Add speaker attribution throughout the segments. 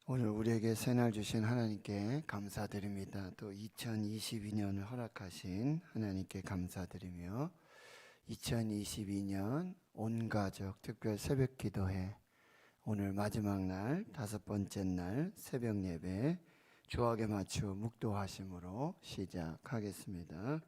Speaker 1: 오늘 우리에게 새날 주신 하나님께 감사드립니다. 또 2022년을 허락하신 하나님께 감사드리며 2022년 온가족 특별 새벽 기도회 오늘 마지막 날 5번째 날 새벽 예배 주악에 맞추어 묵도하심으로 시작하겠습니다.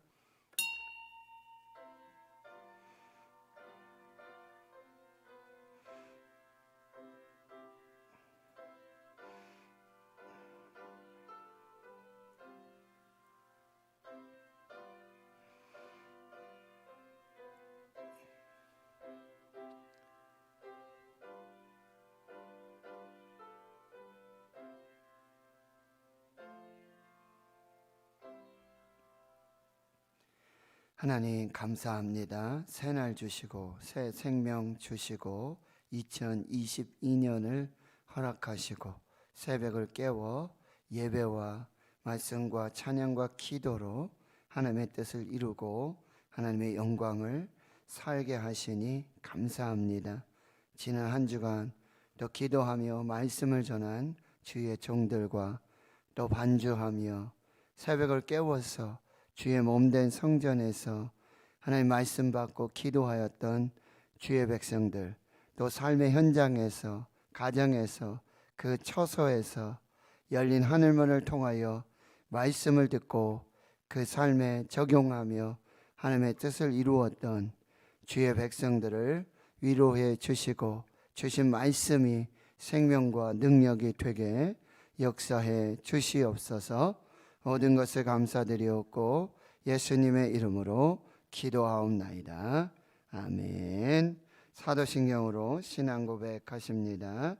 Speaker 1: 하나님 감사합니다. 새날 주시고 새 생명 주시고 2022년을 허락하시고 새벽을 깨워 예배와 말씀과 찬양과 기도로 하나님의 뜻을 이루고 하나님의 영광을 살게 하시니 감사합니다. 지난 한 주간 또 기도하며 말씀을 전한 주의 종들과 또 반주하며 새벽을 깨워서 주의 몸된 성전에서 하나님 말씀 받고 기도하였던 주의 백성들, 또 삶의 현장에서 가정에서 그 처소에서 열린 하늘문을 통하여 말씀을 듣고 그 삶에 적용하며 하나님의 뜻을 이루었던 주의 백성들을 위로해 주시고 주신 말씀이 생명과 능력이 되게 역사해 주시옵소서. 모든 것을 감사드리옵고 예수님의 이름으로 기도하옵나이다. 아멘. 사도신경으로 신앙 고백하십니다.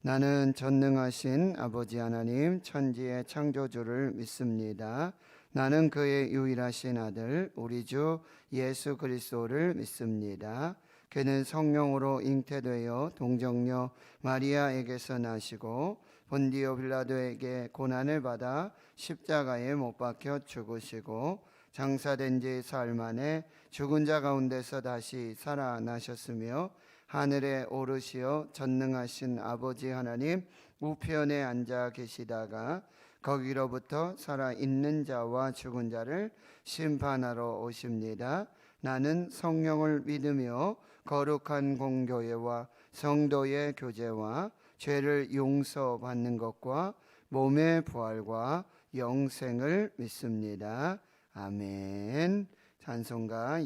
Speaker 1: 나는 전능하신 아버지 하나님 천지의 창조주를 믿습니다. 나는 그의 유일하신 아들 우리 주 예수 그리스도를 믿습니다. 그는 성령으로 잉태되어 동정녀 마리아에게서 나시고 본디오 빌라도에게 고난을 받아 십자가에 못 박혀 죽으시고 장사된 지 사흘 만에 죽은 자 가운데서 다시 살아나셨으며 하늘에 오르시어 전능하신 아버지 하나님 우편에 앉아 계시다가 거기로부터 살아있는 자와 죽은 자를 심판하러 오십니다. 나는 성령을 믿으며 거룩한 공교회와 성도의 교제와 죄를 용서받는 것과 몸의 부활과 영생을 믿습니다. 아멘. 찬송가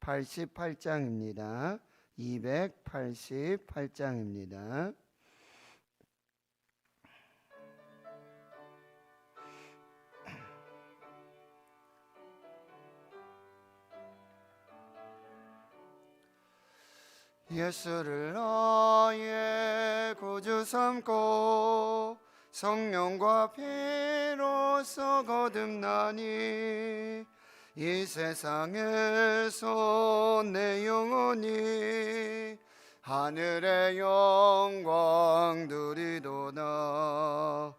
Speaker 1: 288장입니다. 288장입니다. 예수를 나의 구주 삼고 성령과 피로써 거듭나니 이 세상에서 내 영혼이 하늘의 영광 누리도다.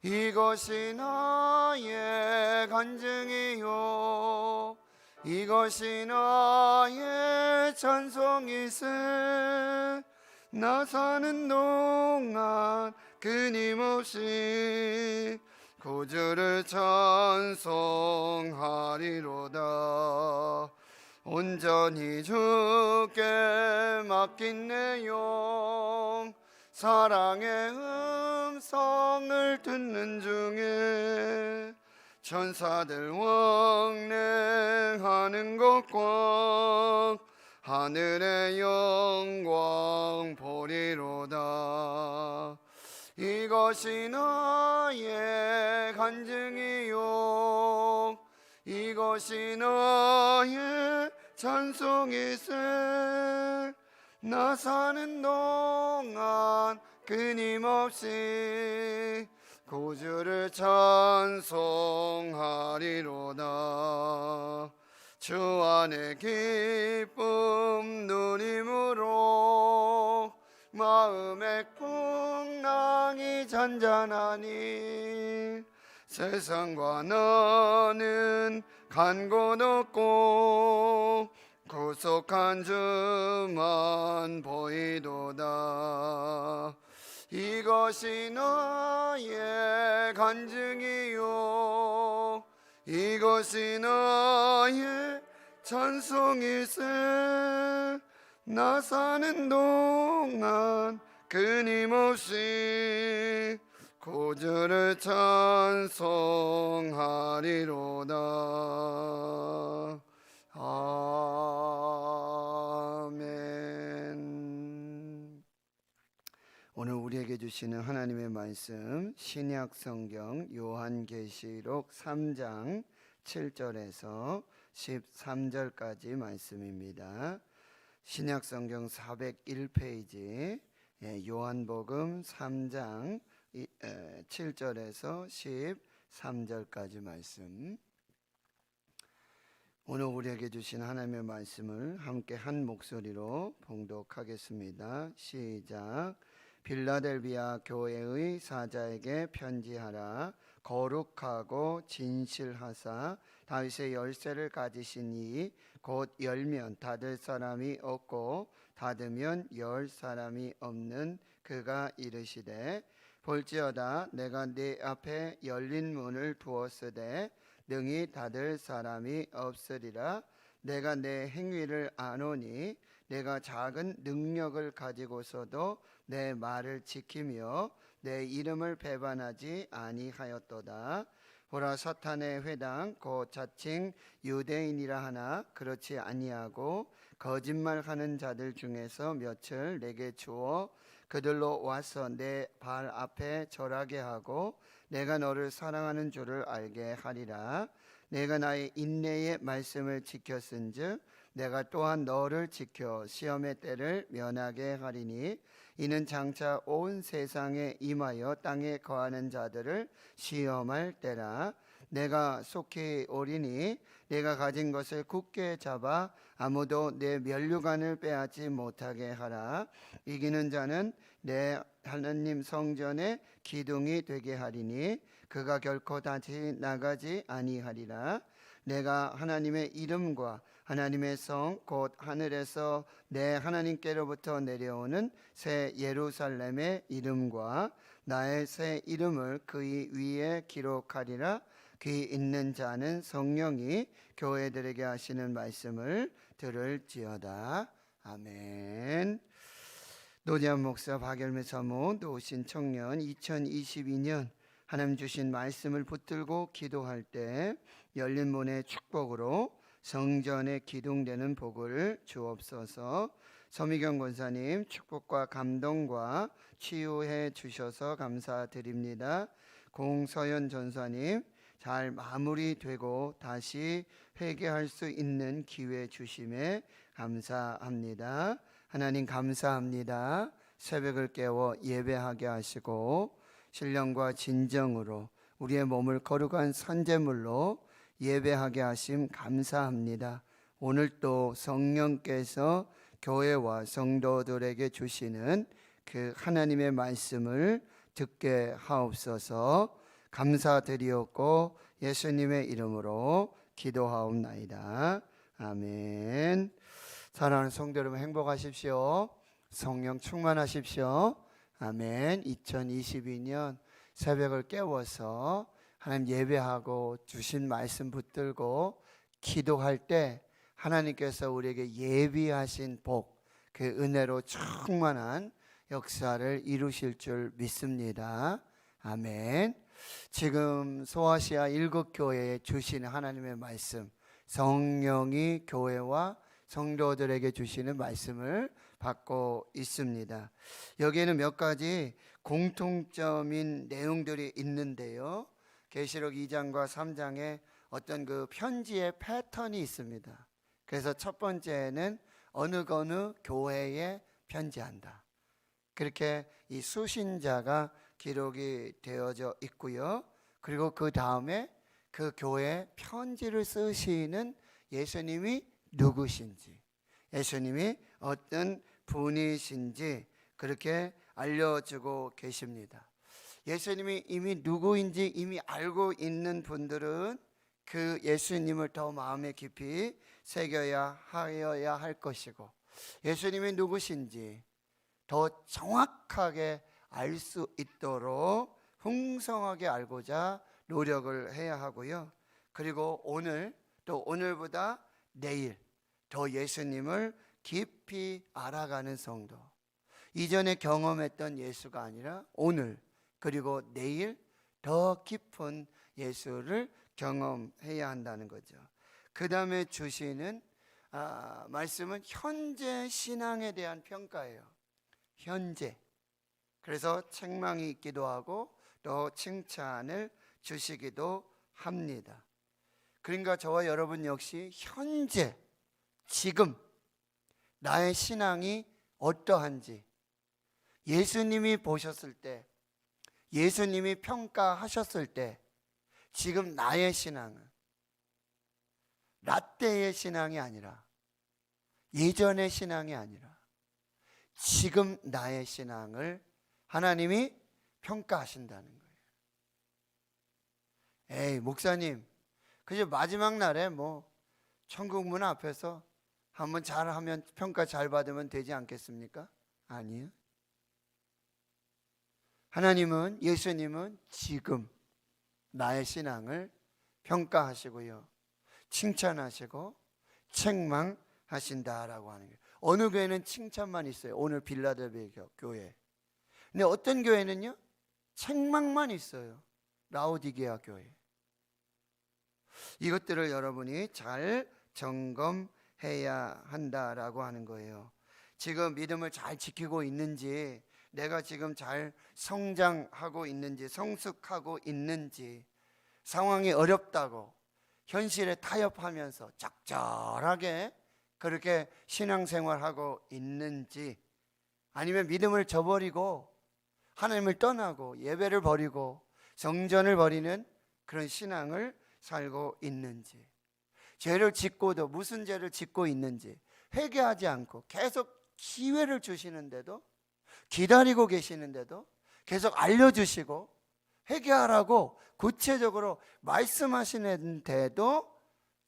Speaker 1: 이것이 나의 간증이요 이것이 나의 찬송이세. 나 사는 동안 끊임없이 구주를 찬송하리로다. 온전히 주께 맡긴 내 영 사랑의 음성을 듣는 중에 천사들 왕래하는 것과 하늘의 영광 보리로다. 이것이 나의 간증이요 이것이 나의 찬송이세. 나 사는 동안 끊임없이 구주를 찬송하리로다. 주 안에 기쁨 누림으로 마음의 풍랑이 잔잔하니 세상과 나는 간 곳 없고 구속한 주만 보이도다. 이것이 나의 간증이요 이것이 나의 찬송일세 나 사는 동안 끊임없이 구주를 찬송하리로다. 아멘. 오늘 우리에게 주시는 하나님의 말씀 신약 성경 요한계시록 3장 7절에서 13절까지 말씀입니다. 신약 성경 401페이지 요한복음 3장 7절에서 13절까지 말씀. 오늘 우리에게 주신 하나님의 말씀을 함께 한 목소리로 봉독하겠습니다. 시작. 빌라델비아 교회의 사자에게 편지하라. 거룩하고 진실하사 다윗의 열쇠를 가지신 이 곧 열면 닫을 사람이 없고 닫으면 열 사람이 없는 그가 이르시되 볼지어다 내가 네 앞에 열린 문을 두었으되 능히 닫을 사람이 없으리라. 내가 내 행위를 아노니 내가 작은 능력을 가지고서도 내 말을 지키며 내 이름을 배반하지 아니하였도다. 보라 사탄의 회당 곧 자칭 유대인이라 하나 그렇지 아니하고 거짓말하는 자들 중에서 몇을 내게 주어 그들로 와서 내 발 앞에 절하게 하고 내가 너를 사랑하는 줄을 알게 하리라. 내가 나의 인내의 말씀을 지켰은즉 내가 또한 너를 지켜 시험의 때를 면하게 하리니 이는 장차 온 세상에 임하여 땅에 거하는 자들을 시험할 때라. 내가 속히 오리니 내가 가진 것을 굳게 잡아 아무도 내 면류관을 빼앗지 못하게 하라. 이기는 자는 내 하나님 성전의 기둥이 되게 하리니 그가 결코 다시 나가지 아니하리라. 내가 하나님의 이름과 하나님의 성 곧 하늘에서 내 하나님께로부터 내려오는 새 예루살렘의 이름과 나의 새 이름을 그의 위에 기록하리라. 귀 있는 자는 성령이 교회들에게 하시는 말씀을 들을지어다. 아멘. 노재한 목사, 박열매 사모, 노신 청년 2022년 하나님 주신 말씀을 붙들고 기도할 때 열린 문의 축복으로 성전에 기둥되는 복을 주옵소서. 서미경 권사님 축복과 감동과 치유해 주셔서 감사드립니다. 공서연 전사님 잘 마무리되고 다시 회개할 수 있는 기회 주심에 감사합니다. 하나님 감사합니다. 새벽을 깨워 예배하게 하시고 신령과 진정으로 우리의 몸을 거룩한 선제물로 예배하게 하심 감사합니다. 오늘 또 성령께서 교회와 성도들에게 주시는 그 하나님의 말씀을 듣게 하옵소서. 감사드리옵고 예수님의 이름으로 기도하옵나이다. 아멘. 사랑하는 성도 여러분 행복하십시오. 성령 충만하십시오. 아멘. 2022년 새벽을 깨워서 하나님 예배하고 주신 말씀 붙들고 기도할 때 하나님께서 우리에게 예비하신 복, 그 은혜로 충만한 역사를 이루실 줄 믿습니다. 아멘. 지금 소아시아 7교회에 주시는 하나님의 말씀, 성령이 교회와 성도들에게 주시는 말씀을 받고 있습니다. 여기에는 몇 가지 공통점인 내용들이 있는데요. 계시록 2장과 3장에 어떤 그 편지의 패턴이 있습니다. 그래서 첫 번째는 어느 교회에 편지한다. 그렇게 이 수신자가 기록이 되어져 있고요. 그리고 그 다음에 그 교회에 편지를 쓰시는 예수님이 누구신지, 예수님이 어떤 분이신지 그렇게 알려주고 계십니다. 예수님이 이미 누구인지 이미 알고 있는 분들은 그 예수님을 더 마음에 깊이 새겨야 하여야 할 것이고, 예수님이 누구신지 더 정확하게 알 수 있도록 풍성하게 알고자 노력을 해야 하고요. 그리고 오늘 또 오늘보다 내일 더 예수님을 깊이 알아가는 성도, 이전에 경험했던 예수가 아니라 오늘 그리고 내일 더 깊은 예수를 경험해야 한다는 거죠. 그 다음에 주시는 말씀은 현재 신앙에 대한 평가예요. 현재. 그래서 책망이 있기도 하고 또 칭찬을 주시기도 합니다. 그러니까 저와 여러분 역시 현재 지금 나의 신앙이 어떠한지, 예수님이 보셨을 때, 예수님이 평가하셨을 때 지금 나의 신앙은 라떼의 신앙이 아니라, 예전의 신앙이 아니라 지금 나의 신앙을 하나님이 평가하신다는 거예요. 에이 목사님, 그저 마지막 날에 뭐 천국 문 앞에서 한번 잘하면 평가 잘 받으면 되지 않겠습니까? 아니요. 하나님은, 예수님은 지금 나의 신앙을 평가하시고요, 칭찬하시고 책망하신다라고 하는 거예요. 어느 교회는 칭찬만 있어요. 오늘 빌라델비아 교회. 근데 어떤 교회는요, 책망만 있어요. 라오디게아 교회. 이것들을 여러분이 잘 점검해야 한다라고 하는 거예요. 지금 믿음을 잘 지키고 있는지, 내가 지금 잘 성장하고 있는지, 성숙하고 있는지, 상황이 어렵다고 현실에 타협하면서 적절하게 그렇게 신앙생활하고 있는지, 아니면 믿음을 저버리고 하나님을 떠나고 예배를 버리고 성전을 버리는 그런 신앙을 살고 있는지, 죄를 짓고도 무슨 죄를 짓고 있는지 회개하지 않고 계속 기회를 주시는데도, 기다리고 계시는데도 계속 알려주시고 회개하라고 구체적으로 말씀하시는데도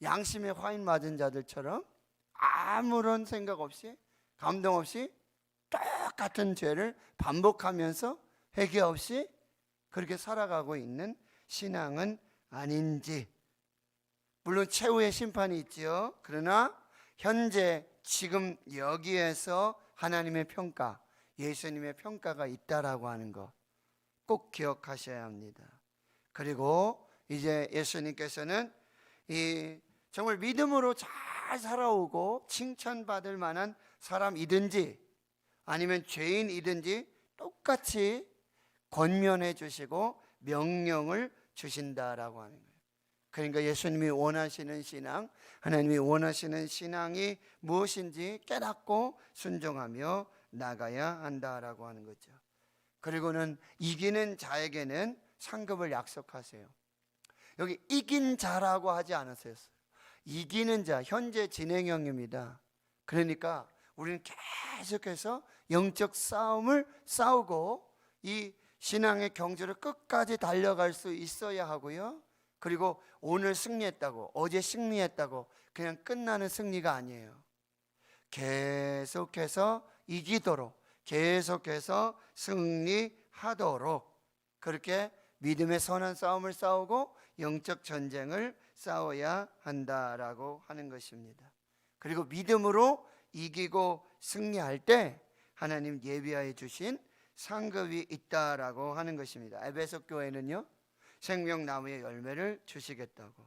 Speaker 1: 양심에 화인 맞은 자들처럼 아무런 생각 없이, 감동 없이 똑같은 죄를 반복하면서 회개 없이 그렇게 살아가고 있는 신앙은 아닌지. 물론 최후의 심판이 있지요. 그러나 현재 지금 여기에서 하나님의 평가, 예수님의 평가가 있다라고 하는 것 꼭 기억하셔야 합니다. 그리고 이제 예수님께서는 정말 믿음으로 잘 살아오고 칭찬받을 만한 사람이든지 아니면 죄인이든지 똑같이 권면해 주시고 명령을 주신다라고 하는 거예요. 그러니까 예수님이 원하시는 신앙, 하나님이 원하시는 신앙이 무엇인지 깨닫고 순종하며 나가야 한다라고 하는 거죠. 그리고는 이기는 자에게는 상급을 약속하세요. 여기 이긴 자라고 하지 않았어요. 이기는 자, 현재 진행형입니다. 그러니까 우리는 계속해서 영적 싸움을 싸우고 이 신앙의 경주를 끝까지 달려갈 수 있어야 하고요. 그리고 오늘 승리했다고, 어제 승리했다고 그냥 끝나는 승리가 아니에요. 계속해서 이기도록, 계속해서 승리하도록 그렇게 믿음의 선한 싸움을 싸우고 영적 전쟁을 싸워야 한다라고 하는 것입니다. 그리고 믿음으로 이기고 승리할 때 하나님 예비하여 주신 상급이 있다라고 하는 것입니다. 에베소 교회는요, 생명나무의 열매를 주시겠다고,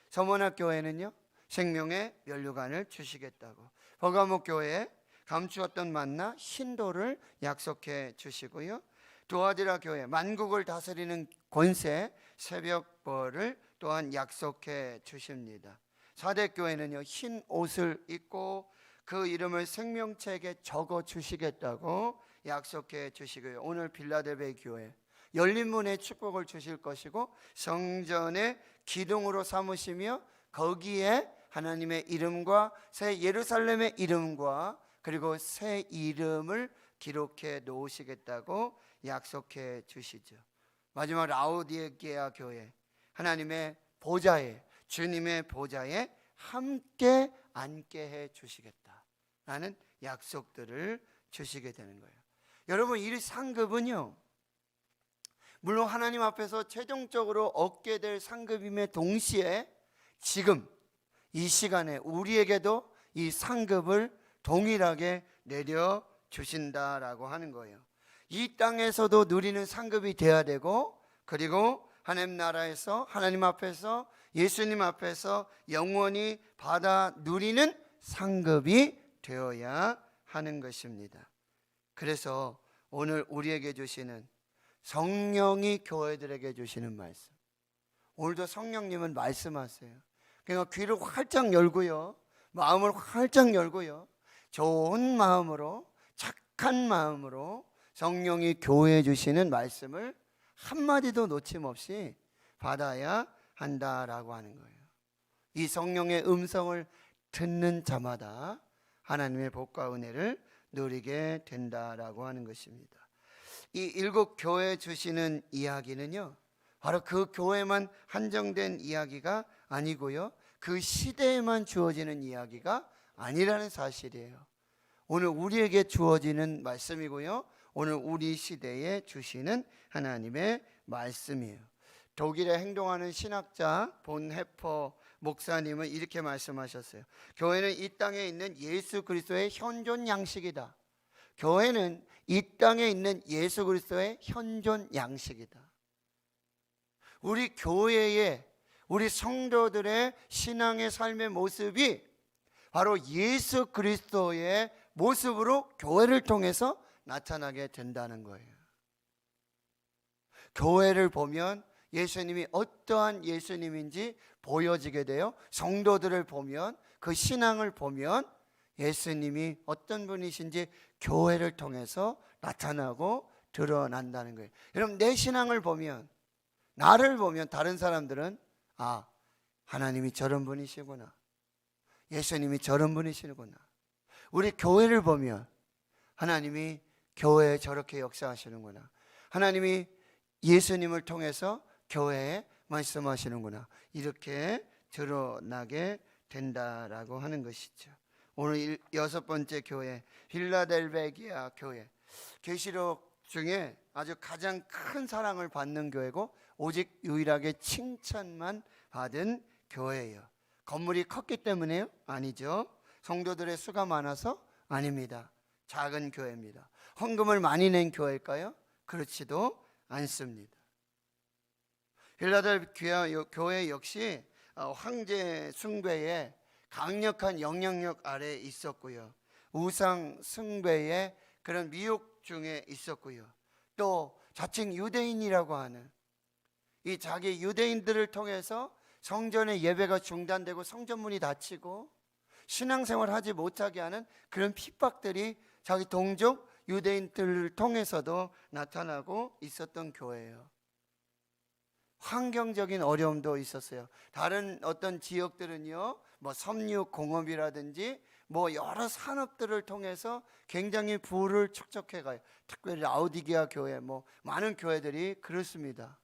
Speaker 1: 서문학 교회는요, 생명의 면류관을 주시겠다고, 버가목 교회에 감추었던 만나 신도를 약속해 주시고요, 두아디라 교회 만국을 다스리는 권세 새벽벌을 또한 약속해 주십니다. 사대교회는요, 흰 옷을 입고 그 이름을 생명책에 적어 주시겠다고 약속해 주시고요, 오늘 빌라델비아 교회 열린 문의 축복을 주실 것이고 성전의 기둥으로 삼으시며 거기에 하나님의 이름과 새 예루살렘의 이름과 그리고 새 이름을 기록해 놓으시겠다고 약속해 주시죠. 마지막 라오디게아 교회 하나님의 보좌에, 주님의 보좌에 함께 앉게 해 주시겠다라는 약속들을 주시게 되는 거예요. 여러분, 이 상급은요, 물론 하나님 앞에서 최종적으로 얻게 될 상급임에 동시에 지금 이 시간에 우리에게도 이 상급을 동일하게 내려주신다라고 하는 거예요. 이 땅에서도 누리는 상급이 돼야 되고, 그리고 하나님 나라에서, 하나님 앞에서, 예수님 앞에서 영원히 받아 누리는 상급이 되어야 하는 것입니다. 그래서 오늘 우리에게 주시는, 성령이 교회들에게 주시는 말씀, 오늘도 성령님은 말씀하세요. 그러니까 귀를 활짝 열고요, 마음을 활짝 열고요, 좋은 마음으로, 착한 마음으로 성령이 교회에 주시는 말씀을 한마디도 놓침없이 받아야 한다라고 하는 거예요. 이 성령의 음성을 듣는 자마다 하나님의 복과 은혜를 누리게 된다라고 하는 것입니다. 이 일곱 교회에 주시는 이야기는요, 바로 그 교회만 한정된 이야기가 아니고요, 그 시대에만 주어지는 이야기가 아니라는 사실이에요. 오늘 우리에게 주어지는 말씀이고요, 오늘 우리 시대에 주시는 하나님의 말씀이에요. 독일에 행동하는 신학자 본 해퍼 목사님은 이렇게 말씀하셨어요. 교회는 이 땅에 있는 예수 그리스도의 현존 양식이다. 교회는 이 땅에 있는 예수 그리스도의 현존 양식이다. 우리 교회의, 우리 성도들의 신앙의 삶의 모습이 바로 예수 그리스도의 모습으로 교회를 통해서 나타나게 된다는 거예요. 교회를 보면 예수님이 어떠한 예수님인지 보여지게 돼요. 성도들을 보면, 그 신앙을 보면 예수님이 어떤 분이신지 교회를 통해서 나타나고 드러난다는 거예요. 여러분, 내 신앙을 보면, 나를 보면 다른 사람들은 아, 하나님이 저런 분이시구나, 예수님이 저런 분이시구나. 우리 교회를 보면 하나님이 교회에 저렇게 역사하시는구나, 하나님이 예수님을 통해서 교회에 말씀하시는구나, 이렇게 드러나게 된다라고 하는 것이죠. 오늘 여섯 번째 교회, 필라델베기아 교회, 계시록 중에 아주 가장 큰 사랑을 받는 교회고 오직 유일하게 칭찬만 받은 교회예요. 건물이 컸기 때문에요? 아니죠. 성도들의 수가 많아서? 아닙니다. 작은 교회입니다. 헌금을 많이 낸 교회일까요? 그렇지도 않습니다. 필라델피아 교회 역시 황제 숭배의 강력한 영향력 아래에 있었고요, 우상 숭배의 그런 미혹 중에 있었고요, 또 자칭 유대인이라고 하는 이 자기 유대인들을 통해서 성전의 예배가 중단되고 성전문이 닫히고 신앙생활을 하지 못하게 하는 그런 핍박들이 자기 동족 유대인들을 통해서도 나타나고 있었던 교회예요. 환경적인 어려움도 있었어요. 다른 어떤 지역들은요, 뭐 섬유공업이라든지 뭐 여러 산업들을 통해서 굉장히 부를 축적해 가요. 특별히 라우디게아 교회, 뭐 많은 교회들이 그렇습니다.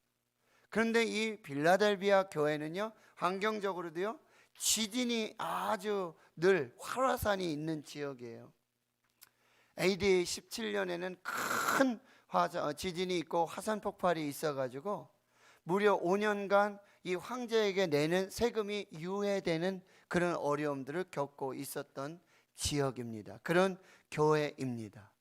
Speaker 1: 그런데 이 빌라델비아 교회는요, 환경적으로도요, 지진이 아주 늘 활화산이 있는 지역이에요. AD 17년에는 큰 지진이 있고 화산 폭발이 있어가지고 무려 5년간 이 황제에게 내는 세금이 유예되는 그런 어려움들을 겪고 있었던 지역입니다. 그런 교회입니다.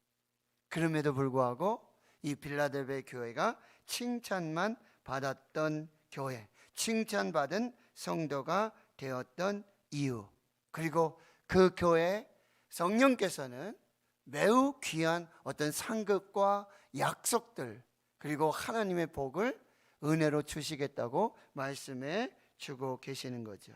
Speaker 1: 그럼에도 불구하고 이 빌라델베 교회가 칭찬만 받았던 교회, 칭찬받은 성도가 되었던 이유, 그리고 그 교회 성령께서는 매우 귀한 어떤 상급과 약속들, 그리고 하나님의 복을 은혜로 주시겠다고 말씀해 주고 계시는 거죠.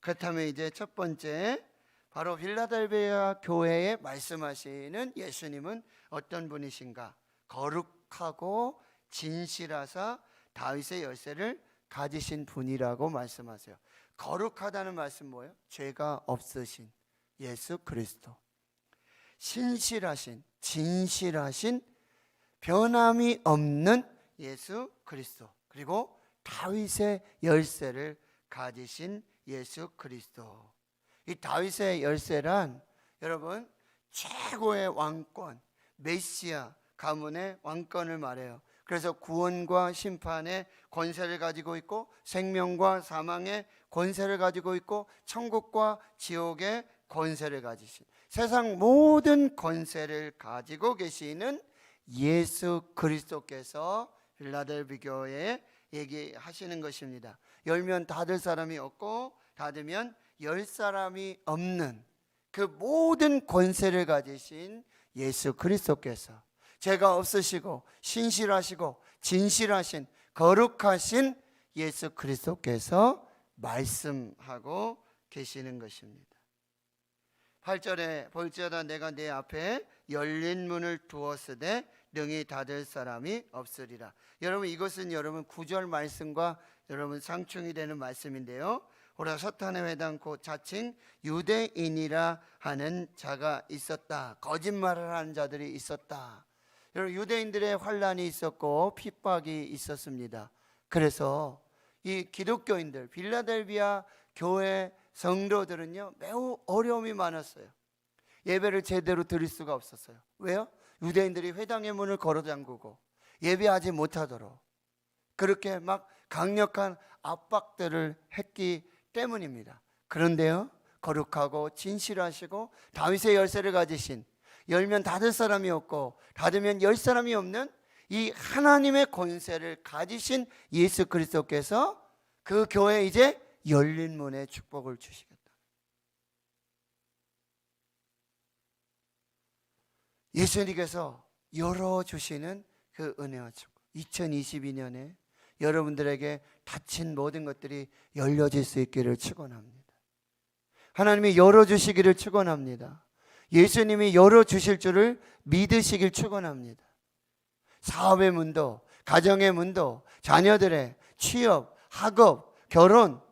Speaker 1: 그렇다면 이제 첫 번째, 바로 빌라델베아 교회에 말씀하시는 예수님은 어떤 분이신가? 거룩하고 진실하사 다윗의 열쇠를 가지신 분이라고 말씀하세요. 거룩하다는 말씀 뭐예요? 죄가 없으신 예수 그리스도, 신실하신, 진실하신, 변함이 없는 예수 그리스도, 그리고 다윗의 열쇠를 가지신 예수 그리스도. 이 다윗의 열쇠란 여러분 최고의 왕권, 메시아 가문의 왕권을 말해요. 그래서 구원과 심판의 권세를 가지고 있고 생명과 사망의 권세를 가지고 있고 천국과 지옥의 권세를 가지신, 세상 모든 권세를 가지고 계시는 예수 그리스도께서 필라델비 교회에 얘기하시는 것입니다. 열면 닫을 사람이 없고 닫으면 열 사람이 없는 그 모든 권세를 가지신 예수 그리스도께서, 죄가 없으시고 신실하시고 진실하신 거룩하신 예수 그리스도께서 말씀하고 계시는 것입니다. 8절에 볼지어다 내가 내 앞에 열린 문을 두었으되 능히 닫을 사람이 없으리라. 여러분, 이것은 여러분 9절 말씀과 여러분 상충이 되는 말씀인데요. 오라 서탄의 회당 곧 자칭 유대인이라 하는 자가 있었다. 거짓말을 하는 자들이 있었다. 여러분, 유대인들의 환란이 있었고 핍박이 있었습니다. 그래서 이 기독교인들, 빌라델비아 교회 성도들은요 매우 어려움이 많았어요. 예배를 제대로 드릴 수가 없었어요. 왜요? 유대인들이 회당의 문을 걸어 잠그고 예배하지 못하도록 그렇게 막 강력한 압박들을 했기 때문입니다. 그런데요, 거룩하고 진실하시고 다윗의 열쇠를 가지신, 열면 닫을 사람이 없고 닫으면 열 사람이 없는 이 하나님의 권세를 가지신 예수 그리스도께서 그 교회에 이제 열린 문의 축복을 주시겠다. 예수님께서 열어주시는 그 은혜와 축복, 2022년에 여러분들에게 닫힌 모든 것들이 열려질 수 있기를 축원합니다. 하나님이 열어주시기를 축원합니다. 예수님이 열어주실 줄을 믿으시길 축원합니다. 사업의 문도, 가정의 문도, 자녀들의 취업, 학업, 결혼,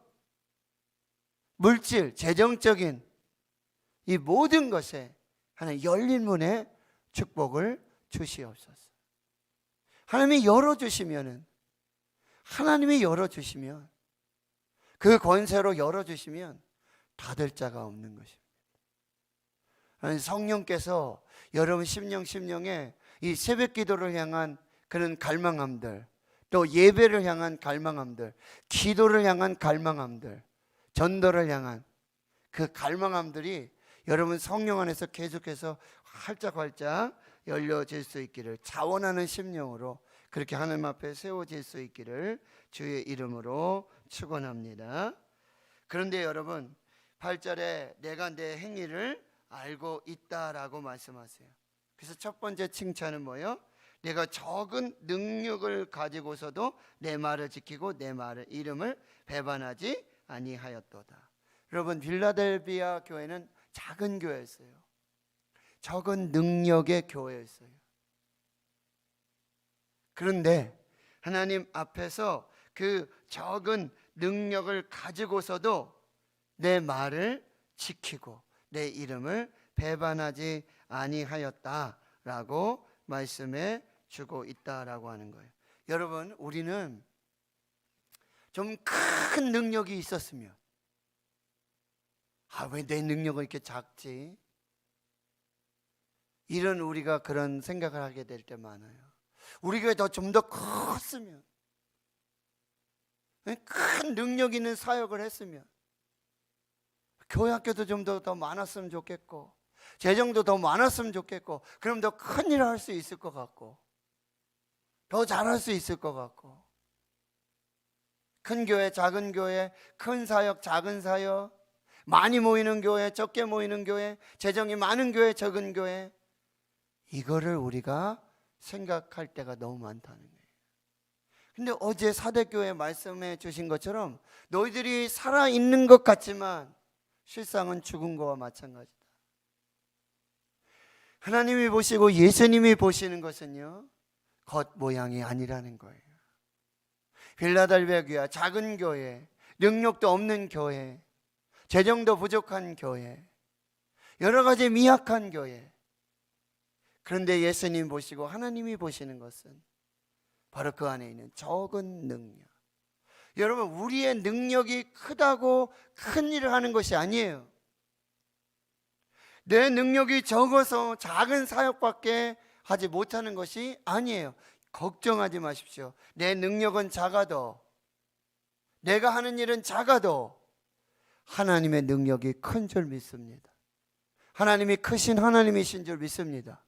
Speaker 1: 물질, 재정적인 이 모든 것에 하나님 열린 문에 축복을 주시옵소서. 하나님이 열어주시면은, 하나님이 열어주시면, 그 권세로 열어주시면 닫을 자가 없는 것입니다. 성령께서 여러분 심령에 이 새벽 기도를 향한 그런 갈망함들, 또 예배를 향한 갈망함들, 기도를 향한 갈망함들, 전도를 향한 그 갈망함들이 여러분 성령 안에서 계속해서 활짝활짝 열려질 수 있기를, 자원하는 심령으로 그렇게 하나님 앞에 세워질 수 있기를 주의 이름으로 축원합니다. 그런데 여러분, 8절에 내가 내 행위를 알고 있다라고 말씀하세요. 그래서 첫 번째 칭찬은 뭐예요? 내가 적은 능력을 가지고서도 내 말을 지키고 내 말을 이름을 배반하지 아니하였도다. 여러분, 빌라델비아 교회는 작은 교회였어요. 적은 능력의 교회였어요. 그런데 하나님 앞에서 그 적은 능력을 가지고서도 내 말을 지키고 내 이름을 배반하지 아니하였다라고 말씀해 주고 있다라고 하는 거예요. 여러분, 우리는 좀 큰 능력이 있었으면, 왜 내 능력은 이렇게 작지? 이런 우리가 그런 생각을 하게 될 때 많아요. 우리 교회 좀 더 컸으면, 큰 능력 있는 사역을 했으면, 교회 학교도 좀 더 많았으면 좋겠고, 재정도 더 많았으면 좋겠고, 그럼 더 큰 일을 할 수 있을 것 같고, 더 잘할 수 있을 것 같고, 큰 교회, 작은 교회, 큰 사역, 작은 사역, 많이 모이는 교회, 적게 모이는 교회, 재정이 많은 교회, 적은 교회, 이거를 우리가 생각할 때가 너무 많다는 거예요. 근데 어제 사대교회 말씀해 주신 것처럼 너희들이 살아있는 것 같지만 실상은 죽은 거와 마찬가지다. 하나님이 보시고 예수님이 보시는 것은요, 겉모양이 아니라는 거예요. 빌라델비아 교회, 작은 교회, 능력도 없는 교회, 재정도 부족한 교회, 여러 가지 미약한 교회. 그런데 예수님 보시고 하나님이 보시는 것은 바로 그 안에 있는 적은 능력. 여러분, 우리의 능력이 크다고 큰 일을 하는 것이 아니에요. 내 능력이 적어서 작은 사역밖에 하지 못하는 것이 아니에요. 걱정하지 마십시오. 내 능력은 작아도, 내가 하는 일은 작아도 하나님의 능력이 큰 줄 믿습니다. 하나님이 크신 하나님이신 줄 믿습니다.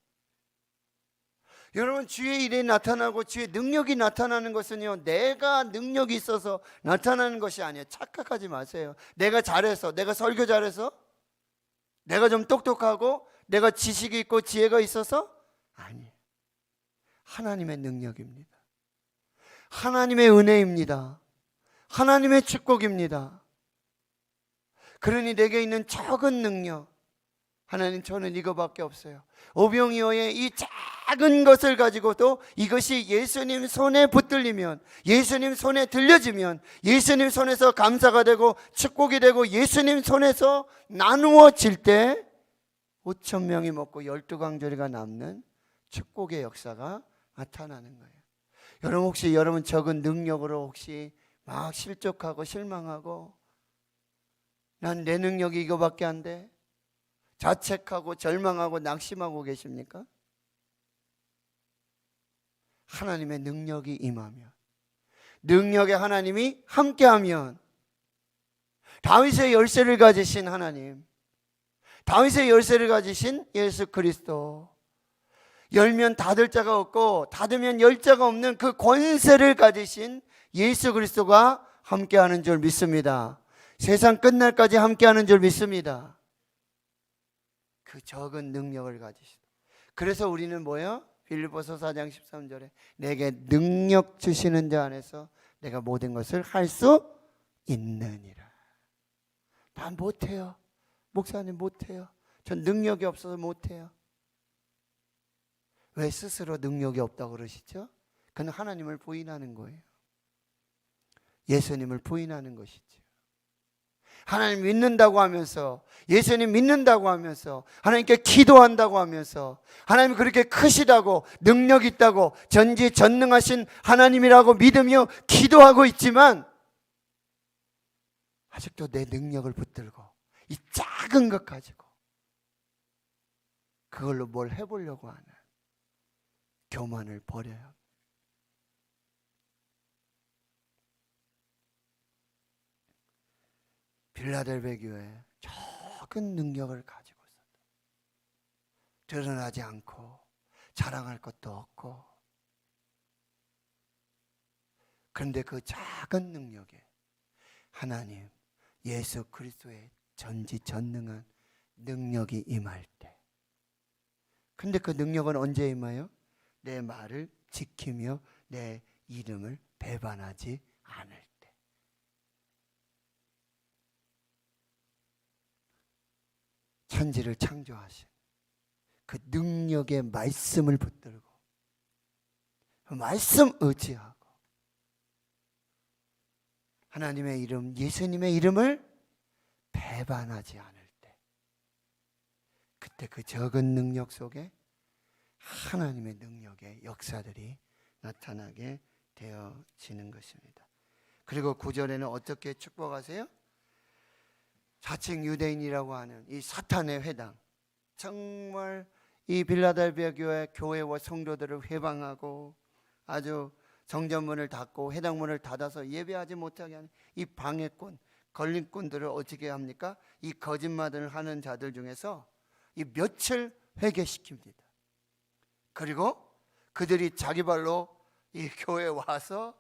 Speaker 1: 여러분, 주의 일이 나타나고 주의 능력이 나타나는 것은요, 내가 능력이 있어서 나타나는 것이 아니에요. 착각하지 마세요. 내가 잘해서, 내가 설교 잘해서, 내가 좀 똑똑하고 내가 지식이 있고 지혜가 있어서 아니에요. 하나님의 능력입니다. 하나님의 은혜입니다. 하나님의 축복입니다. 그러니 내게 있는 적은 능력, 하나님, 저는 이거밖에 없어요. 오병이어의 이 작은 것을 가지고도 이것이 예수님 손에 붙들리면, 예수님 손에 들려지면, 예수님 손에서 감사가 되고 축복이 되고 예수님 손에서 나누어질 때 5천 명이 먹고 12강조리가 남는 축복의 역사가 나타나는 거예요. 여러분, 혹시 여러분 적은 능력으로 혹시 막 실족하고 실망하고, 난 내 능력이 이거밖에 안 돼, 자책하고 절망하고 낙심하고 계십니까? 하나님의 능력이 임하면, 능력의 하나님이 함께하면, 다윗의 열쇠를 가지신 하나님, 다윗의 열쇠를 가지신 예수 그리스도, 열면 닫을 자가 없고 닫으면 열 자가 없는 그 권세를 가지신 예수 그리스도가 함께하는 줄 믿습니다. 세상 끝날까지 함께하는 줄 믿습니다. 그 적은 능력을 가지시다. 그래서 우리는 뭐예요? 빌립보서 4장 13절에 내게 능력 주시는 자 안에서 내가 모든 것을 할 수 있느니라. 난 못해요. 목사님 못해요. 전 능력이 없어서 못해요. 왜 스스로 능력이 없다고 그러시죠? 그는 하나님을 부인하는 거예요. 예수님을 부인하는 것이죠. 하나님 믿는다고 하면서, 예수님 믿는다고 하면서, 하나님께 기도한다고 하면서, 하나님 그렇게 크시다고, 능력 있다고, 전지전능하신 하나님이라고 믿으며 기도하고 있지만 아직도 내 능력을 붙들고 이 작은 것 가지고 그걸로 뭘 해보려고 하는 교만을 버려야 합니다. 빌라델베 교회 적은 능력을 가지고 있었다. 드러나지 않고 자랑할 것도 없고, 그런데 그 작은 능력에 하나님 예수 그리스도의 전지전능한 능력이 임할 때, 근데 그 능력은 언제 임해요? 내 말을 지키며 내 이름을 배반하지 않을 때. 천지를 창조하신 그 능력의 말씀을 붙들고 그 말씀 의지하고 하나님의 이름, 예수님의 이름을 배반하지 않을 때, 그때 그 적은 능력 속에 하나님의 능력의 역사들이 나타나게 되어지는 것입니다. 그리고 9절에는 어떻게 축복하세요? 자칭 유대인이라고 하는 이 사탄의 회당, 정말 이 빌라델비아 교회와 성도들을 회방하고 아주 정전문을 닫고 회당문을 닫아서 예배하지 못하게 하는 이 방해꾼, 걸림꾼들을 어떻게 합니까? 이 거짓말을 하는 자들 중에서 이 며칠 회개시킵니다. 그리고 그들이 자기 발로 이 교회에 와서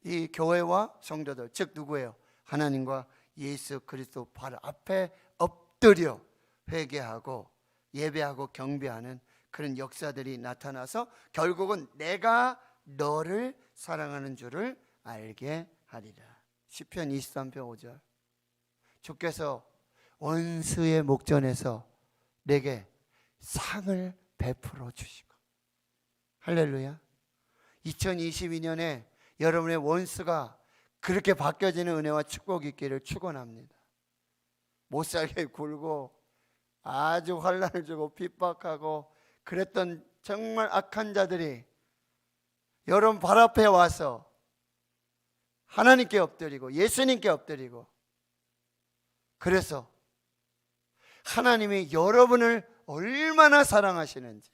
Speaker 1: 이 교회와 성도들, 즉 누구예요? 하나님과 예수 그리스도 발 앞에 엎드려 회개하고 예배하고 경배하는 그런 역사들이 나타나서 결국은 내가 너를 사랑하는 줄을 알게 하리라. 시편 23편 5절. 주께서 원수의 목전에서 내게 상을 베풀어 주시고. 할렐루야. 2022년에 여러분의 원수가 그렇게 바뀌어지는 은혜와 축복이 있기를 축원합니다. 못살게 굴고 아주 환난을 주고 핍박하고 그랬던 정말 악한 자들이 여러분 발 앞에 와서 하나님께 엎드리고 예수님께 엎드리고, 그래서 하나님이 여러분을 얼마나 사랑하시는지,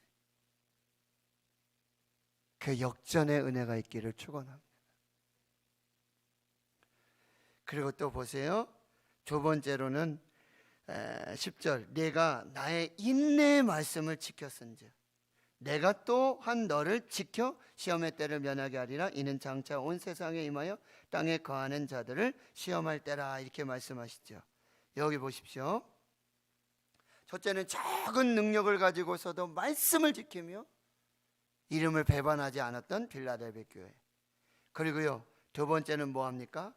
Speaker 1: 그 그 역전의 은혜가 있기를 축원합니다. 그리고 또 보세요. 두 번째로는 10절, 내가 나의 인내의 말씀을 지켰은즉 내가 또한 너를 지켜 시험의 때를 면하게 하리라. 이는 장차 온 세상에 임하여 땅에 거하는 자들을 시험할 때라. 이렇게 말씀하시죠. 여기 보십시오. 첫째는 작은 능력을 가지고서도 말씀을 지키며 이름을 배반하지 않았던 빌라델비아 교회. 그리고요, 두 번째는 뭐합니까?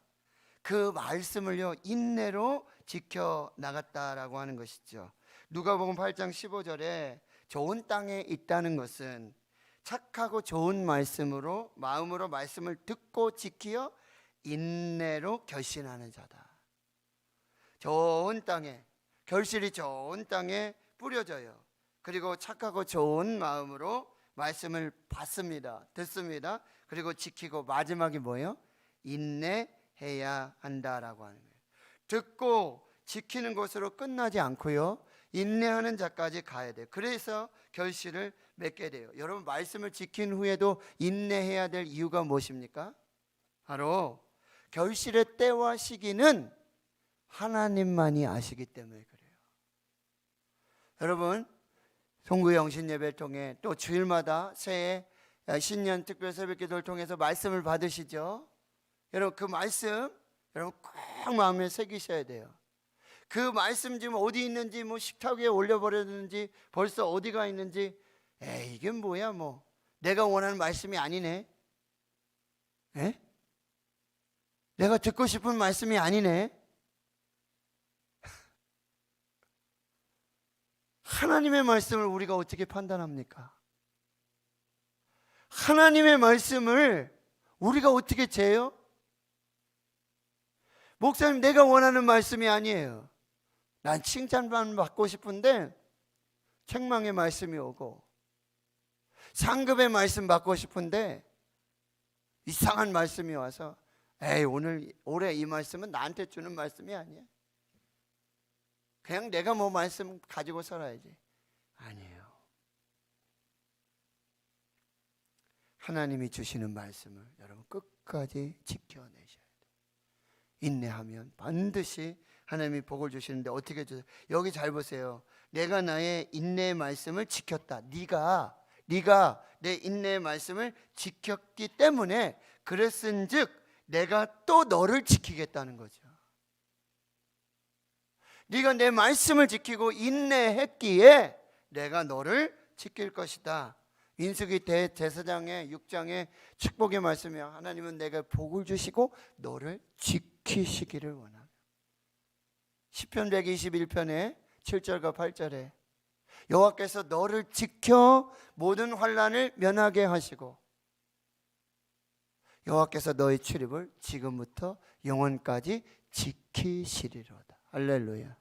Speaker 1: 그 말씀을요 인내로 지켜 나갔다라고 하는 것이죠. 누가복음 8장 15절에 좋은 땅에 있다는 것은 착하고 좋은 말씀으로 마음으로 말씀을 듣고 지키어 인내로 결신하는 자다. 좋은 땅에, 결실이 좋은 땅에 뿌려져요. 그리고 착하고 좋은 마음으로 말씀을 받습니다. 듣습니다. 그리고 지키고 마지막이 뭐예요? 인내해야 한다라고 하는 거예요. 듣고 지키는 것으로 끝나지 않고요, 인내하는 자까지 가야 돼요. 그래서 결실을 맺게 돼요. 여러분, 말씀을 지킨 후에도 인내해야 될 이유가 무엇입니까? 바로 결실의 때와 시기는 하나님만이 아시기 때문에 그래요. 여러분, 송구 영신 예배를 통해 또 주일마다 새해 신년 특별 새벽 기도를 통해서 말씀을 받으시죠. 여러분, 그 말씀 여러분 꼭 마음에 새기셔야 돼요. 그 말씀 지금 어디 있는지, 뭐 식탁 위에 올려버렸는지, 벌써 어디가 있는지, 이게 뭐야, 뭐 내가 원하는 말씀이 아니네, 내가 듣고 싶은 말씀이 아니네. 하나님의 말씀을 우리가 어떻게 판단합니까? 하나님의 말씀을 우리가 어떻게 재요? 목사님, 내가 원하는 말씀이 아니에요. 난 칭찬만 받고 싶은데 책망의 말씀이 오고, 상급의 말씀 받고 싶은데 이상한 말씀이 와서 올해 이 말씀은 나한테 주는 말씀이 아니야. 그냥 내가 뭐 말씀 가지고 살아야지. 아니에요. 하나님이 주시는 말씀을 여러분 끝까지 지켜내셔야 돼요. 인내하면 반드시 하나님이 복을 주시는데 어떻게 주세요? 여기 잘 보세요. 내가 나의 인내의 말씀을 지켰다. 네가 내 인내의 말씀을 지켰기 때문에 그랬은즉 내가 또 너를 지키겠다는 거죠. 네가 내 말씀을 지키고 인내했기에 내가 너를 지킬 것이다. 민수기 대제사장의 6장의 축복의 말씀이야. 하나님은 내가 복을 주시고 너를 지키시기를 원합니다. 시편 121편의 7절과 8절에 여호와께서 너를 지켜 모든 환난을 면하게 하시고 여호와께서 너의 출입을 지금부터 영원까지 지키시리로다. 할렐루야.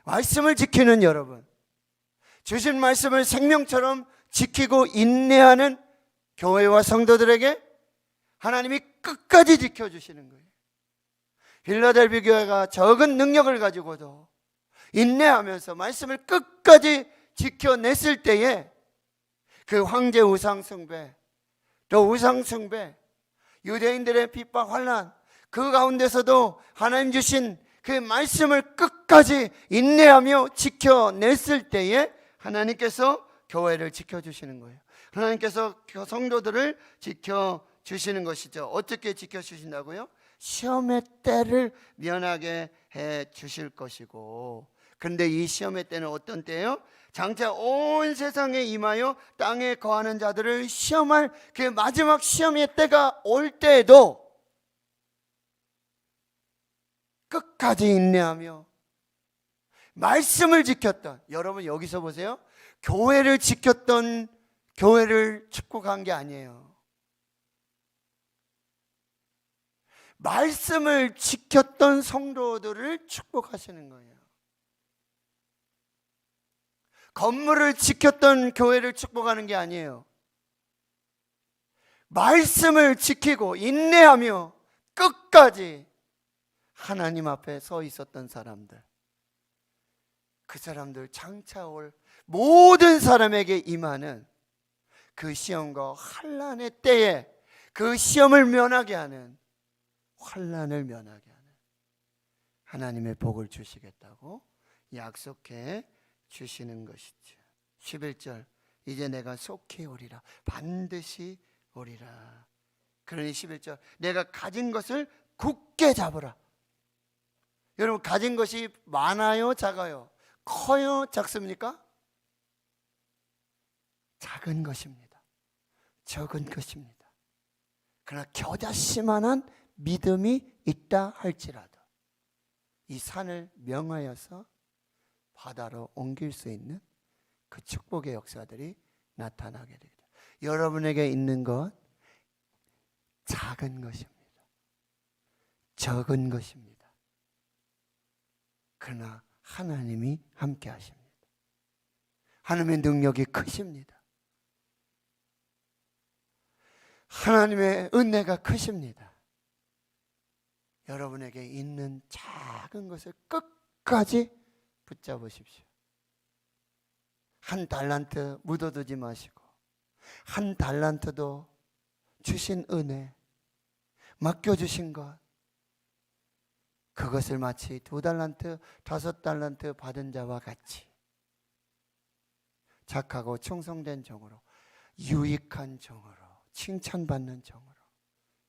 Speaker 1: 말씀을 지키는 여러분, 주신 말씀을 생명처럼 지키고 인내하는 교회와 성도들에게 하나님이 끝까지 지켜주시는 거예요. 빌라델비아 교회가 적은 능력을 가지고도 인내하면서 말씀을 끝까지 지켜냈을 때에 그 황제 우상 숭배, 또 우상 숭배, 유대인들의 핍박 환난, 그 가운데서도 하나님 주신 그 말씀을 끝까지 인내하며 지켜냈을 때에 하나님께서 교회를 지켜주시는 거예요. 하나님께서 성도들을 지켜주시는 것이죠. 어떻게 지켜주신다고요? 시험의 때를 면하게 해 주실 것이고, 그런데 이 시험의 때는 어떤 때예요? 장차 온 세상에 임하여 땅에 거하는 자들을 시험할 그 마지막 시험의 때가 올 때에도 끝까지 인내하며 말씀을 지켰던, 여러분 여기서 보세요. 교회를 지켰던, 교회를 축복한 게 아니에요. 말씀을 지켰던 성도들을 축복하시는 거예요. 건물을 지켰던 교회를 축복하는 게 아니에요. 말씀을 지키고 인내하며 끝까지 하나님 앞에 서 있었던 사람들, 그 사람들 장차 올 모든 사람에게 임하는 그 시험과 환난의 때에 그 시험을 면하게 하는, 환난을 면하게 하는 하나님의 복을 주시겠다고 약속해 주시는 것이죠. 11절, 이제 내가 속히 오리라. 반드시 오리라. 그러니 11절, 내가 가진 것을 굳게 잡으라. 여러분, 가진 것이 많아요, 작아요? 커요, 작습니까? 작은 것입니다. 적은 것입니다. 그러나 겨자씨만한 믿음이 있다 할지라도 이 산을 명하여서 바다로 옮길 수 있는 그 축복의 역사들이 나타나게 됩니다. 여러분에게 있는 것 작은 것입니다. 적은 것입니다. 그러나 하나님이 함께 하십니다. 하나님의 능력이 크십니다. 하나님의 은혜가 크십니다. 여러분에게 있는 작은 것을 끝까지 붙잡으십시오. 한 달란트 묻어두지 마시고, 한 달란트도 주신 은혜, 맡겨주신 것, 그것을 마치 2달란트, 5달란트 받은 자와 같이 착하고 충성된 종으로, 유익한 종으로, 칭찬받는 종으로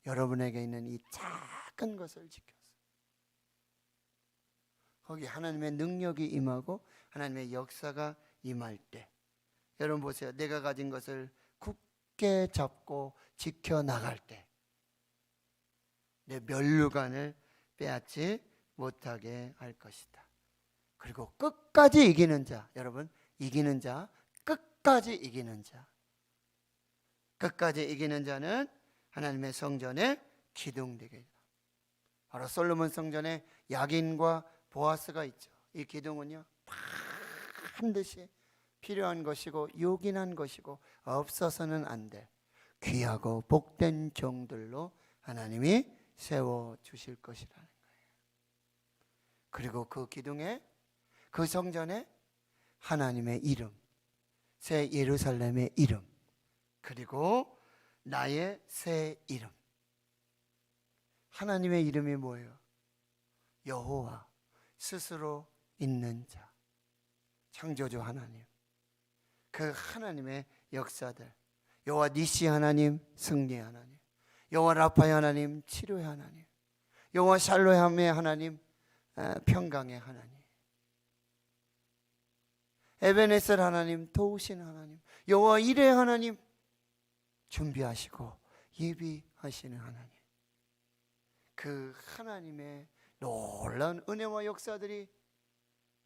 Speaker 1: 여러분에게 있는 이 작은 것을 지켜서 거기 하나님의 능력이 임하고 하나님의 역사가 임할 때, 여러분 보세요. 내가 가진 것을 굳게 잡고 지켜나갈 때 내 면류관을 빼앗지 못하게 할 것이다. 그리고 끝까지 이기는 자, 여러분, 이기는 자, 끝까지 이기는 자, 끝까지 이기는 자는 하나님의 성전에 기둥되게. 바로 솔로몬 성전에 야긴과 보아스가 있죠. 이 기둥은요, 반드시 필요한 것이고 요긴한 것이고 없어서는 안 될 귀하고 복된 종들로 하나님이 세워주실 것이라는 거예요. 그리고 그 기둥에, 그 성전에 하나님의 이름, 새 예루살렘의 이름, 그리고 나의 새 이름. 하나님의 이름이 뭐예요? 여호와, 스스로 있는 자, 창조주 하나님. 그 하나님의 역사들, 여호와 니시 하나님, 승리 하나님, 여호와 라파의 하나님, 치료의 하나님, 여호와 샬롬의 하나님, 평강의 하나님, 에베네셀 하나님, 도우신 하나님, 여호와 이레 하나님, 준비하시고 예비하시는 하나님. 그 하나님의 놀라운 은혜와 역사들이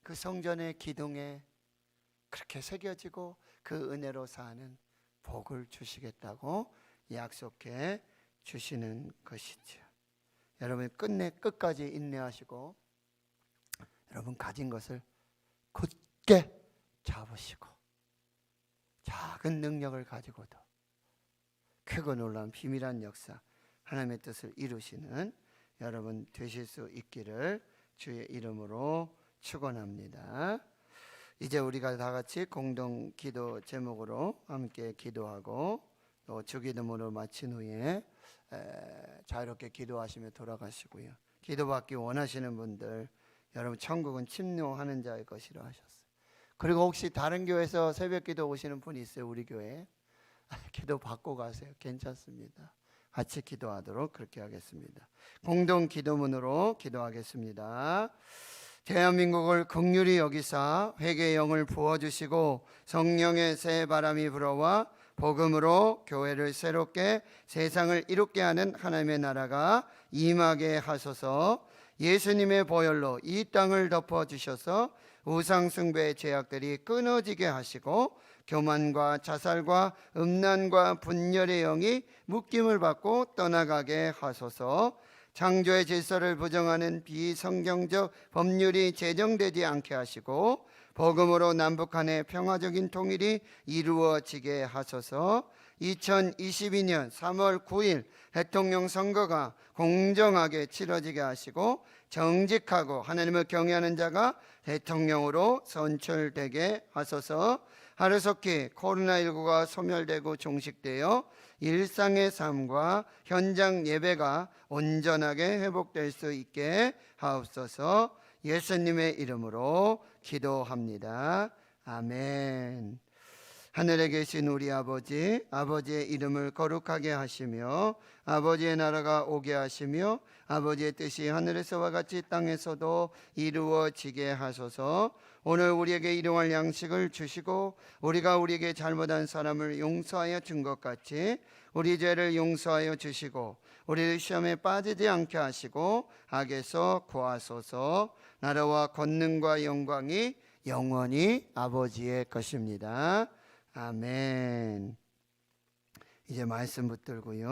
Speaker 1: 그 성전의 기둥에 그렇게 새겨지고 그 은혜로 사는 복을 주시겠다고 약속해 주시는 것이죠. 여러분 끝까지 인내하시고 여러분 가진 것을 굳게 잡으시고 작은 능력을 가지고도 크고 놀라운 비밀한 역사, 하나님의 뜻을 이루시는 여러분 되실 수 있기를 주의 이름으로 축원합니다. 이제 우리가 다 같이 공동 기도 제목으로 함께 기도하고 또 주기도문을 마친 후에 자유롭게 기도하시며 돌아가시고요. 기도받기 원하시는 분들, 여러분 천국은 침노하는 자의 것이라 하셨어요. 그리고 혹시 다른 교회에서 새벽 기도 오시는 분이 있어요. 우리 교회에 기도 받고 가세요. 괜찮습니다. 같이 기도하도록 그렇게 하겠습니다. 공동 기도문으로 기도하겠습니다. 대한민국을 긍휼히 여기사 회개의 영을 부어주시고 성령의 새 바람이 불어와 복음으로 교회를 새롭게 세상을 이롭게 하는 하나님의 나라가 임하게 하소서. 예수님의 보혈로 이 땅을 덮어주셔서 우상숭배의 죄악들이 끊어지게 하시고 교만과 자살과 음란과 분열의 영이 묶임을 받고 떠나가게 하소서. 창조의 질서를 부정하는 비성경적 법률이 제정되지 않게 하시고 복음으로 남북한의 평화적인 통일이 이루어지게 하소서. 2022년 3월 9일 대통령 선거가 공정하게 치러지게 하시고 정직하고 하나님을 경외하는 자가 대통령으로 선출되게 하소서. 하루속히 코로나19가 소멸되고 종식되어 일상의 삶과 현장 예배가 온전하게 회복될 수 있게 하옵소서. 예수님의 이름으로 기도합니다. 아멘. 하늘에 계신 우리 아버지, 아버지의 이름을 거룩하게 하시며 아버지의 나라가 오게 하시며 아버지의 뜻이 하늘에서와 같이 땅에서도 이루어지게 하소서. 오늘 우리에게 일용할 양식을 주시고 우리가 우리에게 잘못한 사람을 용서하여 준 것 같이 우리 죄를 용서하여 주시고 우리를 시험에 빠지지 않게 하시고 악에서 구하소서. 나라와 권능과 영광이 영원히 아버지의 것입니다. 아멘. 이제 말씀 붙들고요.